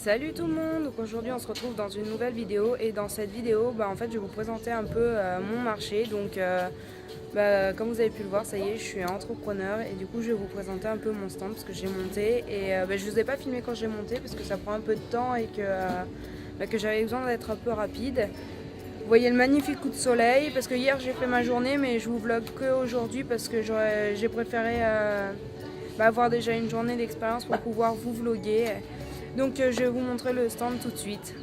Salut tout le monde, donc aujourd'hui on se retrouve dans une nouvelle vidéo et dans cette vidéo en fait je vais vous présenter un peu mon marché. Donc comme vous avez pu le voir, ça y est, je suis entrepreneur et du coup je vais vous présenter un peu mon stand parce que j'ai monté et je vous ai pas filmé quand j'ai monté parce que ça prend un peu de temps et que j'avais besoin d'être un peu rapide. Vous voyez le magnifique coup de soleil parce que hier j'ai fait ma journée mais je vous vlog que aujourd'hui parce que j'ai préféré avoir déjà une journée d'expérience pour pouvoir vous vloguer. Donc je vais vous montrer le stand tout de suite.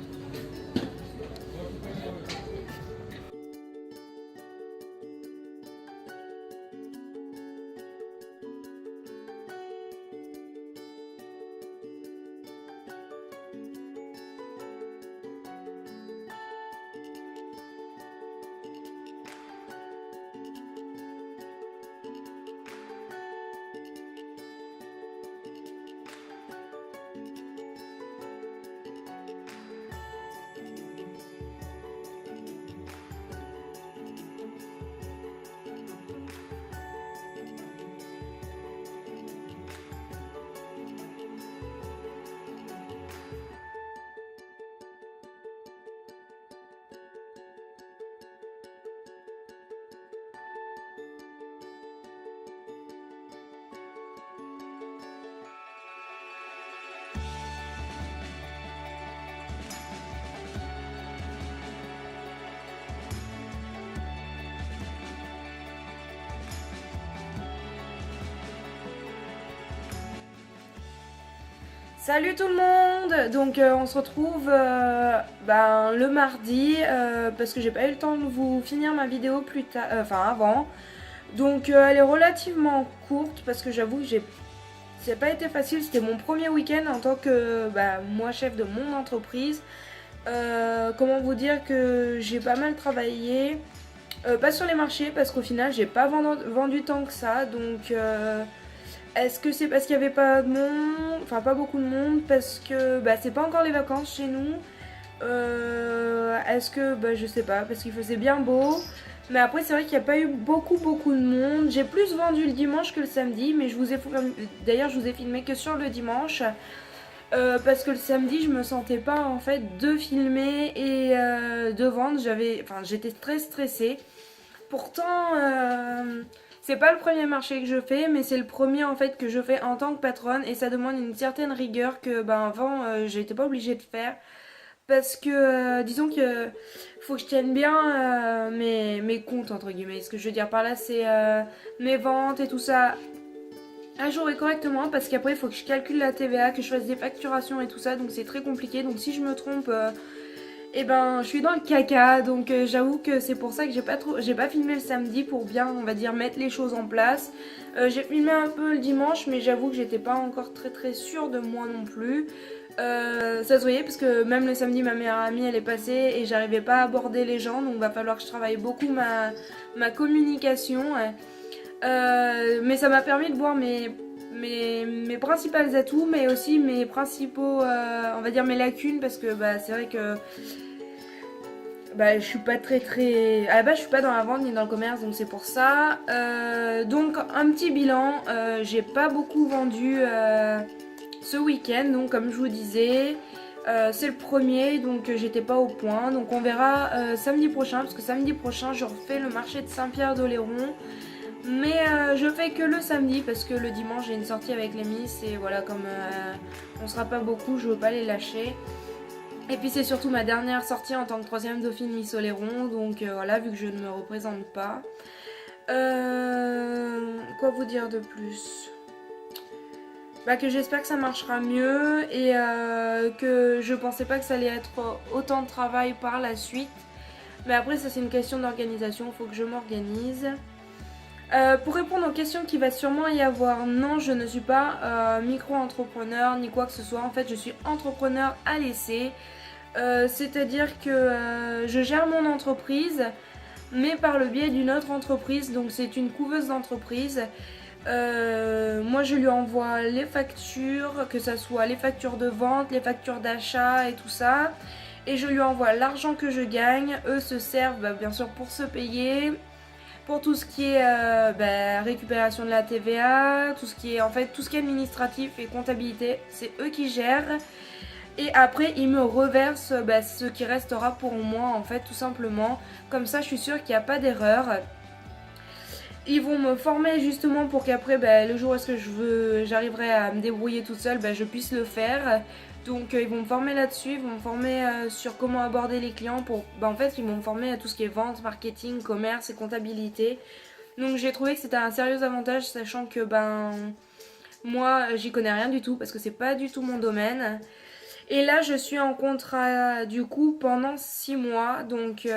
Salut tout le monde. Donc on se retrouve le mardi parce que j'ai pas eu le temps de vous finir ma vidéo plus tard, avant. Donc elle est relativement courte parce que j'avoue que c'est pas été facile. C'était mon premier week-end en tant que moi chef de mon entreprise. Comment vous dire que j'ai pas mal travaillé, pas sur les marchés parce qu'au final j'ai pas vendu tant que ça. Donc est-ce que c'est parce qu'il n'y avait pas de monde, enfin pas beaucoup de monde, parce que c'est pas encore les vacances chez nous. Est-ce que je sais pas, parce qu'il faisait bien beau. Mais après c'est vrai qu'il n'y a pas eu beaucoup de monde. J'ai plus vendu le dimanche que le samedi, mais d'ailleurs je vous ai filmé que sur le dimanche. Parce que le samedi je me sentais pas en fait de filmer et de vendre. J'étais très stressée. Pourtant c'est pas le premier marché que je fais, mais c'est le premier en fait que je fais en tant que patronne et ça demande une certaine rigueur que avant j'étais pas obligée de faire parce que disons que faut que je tienne bien mes comptes entre guillemets. Ce que je veux dire par là c'est mes ventes et tout ça à jour et correctement parce qu'après il faut que je calcule la TVA, que je fasse des facturations et tout ça, donc c'est très compliqué. Donc si je me trompe je suis dans le caca, donc j'avoue que c'est pour ça que j'ai pas filmé le samedi pour bien, on va dire, mettre les choses en place. J'ai filmé un peu le dimanche, mais j'avoue que j'étais pas encore très sûre de moi non plus. Ça se voyait parce que même le samedi, ma meilleure amie elle est passée et j'arrivais pas à aborder les gens, donc va falloir que je travaille beaucoup ma communication. Mais ça m'a permis de voir mes principaux atouts, mais aussi mes principaux, on va dire mes lacunes, parce que c'est vrai que je suis pas très... À la base je suis pas dans la vente ni dans le commerce, donc c'est pour ça. Donc un petit bilan, j'ai pas beaucoup vendu ce week-end, donc comme je vous disais, c'est le premier, donc j'étais pas au point. Donc on verra samedi prochain, parce que samedi prochain je refais le marché de Saint-Pierre-d'Oléron. Mais je fais que le samedi parce que le dimanche j'ai une sortie avec les Miss et voilà, comme on sera pas beaucoup, je veux pas les lâcher. Et puis c'est surtout ma dernière sortie en tant que troisième dauphine Miss Oléron, donc voilà, vu que je ne me représente pas. Quoi vous dire de plus ? Que j'espère que ça marchera mieux et que je pensais pas que ça allait être autant de travail par la suite. Mais après ça c'est une question d'organisation, il faut que je m'organise. Pour répondre aux questions qu'il va sûrement y avoir, non, je ne suis pas micro-entrepreneur ni quoi que ce soit. En fait, je suis entrepreneur à l'essai. C'est-à-dire que je gère mon entreprise, mais par le biais d'une autre entreprise. Donc c'est une couveuse d'entreprise. Moi, je lui envoie les factures, que ce soit les factures de vente, les factures d'achat et tout ça. Et je lui envoie l'argent que je gagne. Eux se servent bien sûr pour se payer. Pour tout ce qui est récupération de la TVA, tout ce qui est administratif et comptabilité, c'est eux qui gèrent. Et après ils me reversent ce qui restera pour moi en fait tout simplement. Comme ça je suis sûre qu'il n'y a pas d'erreur. Ils vont me former justement pour qu'après le jour où est-ce que j'arriverai à me débrouiller toute seule, je puisse le faire. Donc ils vont me former là-dessus, ils vont me former sur comment aborder les clients pour en fait ils vont me former à tout ce qui est vente, marketing, commerce et comptabilité. Donc j'ai trouvé que c'était un sérieux avantage sachant que moi j'y connais rien du tout parce que c'est pas du tout mon domaine. Et là, je suis en contrat du coup pendant 6 mois, donc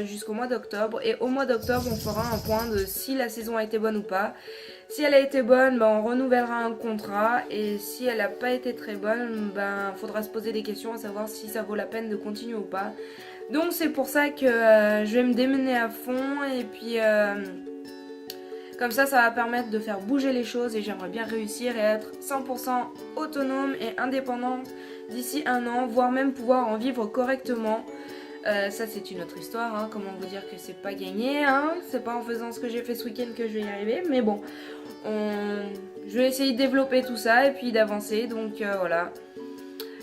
jusqu'au mois d'octobre. Et au mois d'octobre, on fera un point de si la saison a été bonne ou pas. Si elle a été bonne, on renouvellera un contrat. Et si elle n'a pas été très bonne, faudra se poser des questions à savoir si ça vaut la peine de continuer ou pas. Donc c'est pour ça que je vais me démener à fond et puis comme ça va permettre de faire bouger les choses et j'aimerais bien réussir et être 100% autonome et indépendante d'ici un an, voire même pouvoir en vivre correctement. Ça c'est une autre histoire, hein. Comment vous dire que c'est pas gagné, hein. C'est pas en faisant ce que j'ai fait ce week-end que je vais y arriver, mais bon, je vais essayer de développer tout ça et puis d'avancer, donc voilà.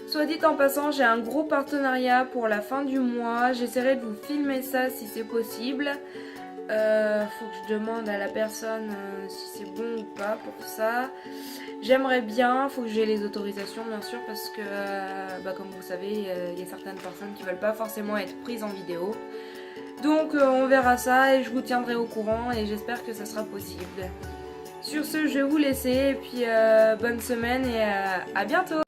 Soit dit en passant, j'ai un gros partenariat pour la fin du mois, j'essaierai de vous filmer ça si c'est possible. Faut que je demande à la personne si c'est bon ou pas pour ça. J'aimerais bien, faut que j'ai les autorisations bien sûr parce que comme vous savez, il y a certaines personnes qui veulent pas forcément être prises en vidéo. Donc on verra ça et je vous tiendrai au courant et j'espère que ça sera possible. Sur ce, je vais vous laisser et puis bonne semaine et à bientôt.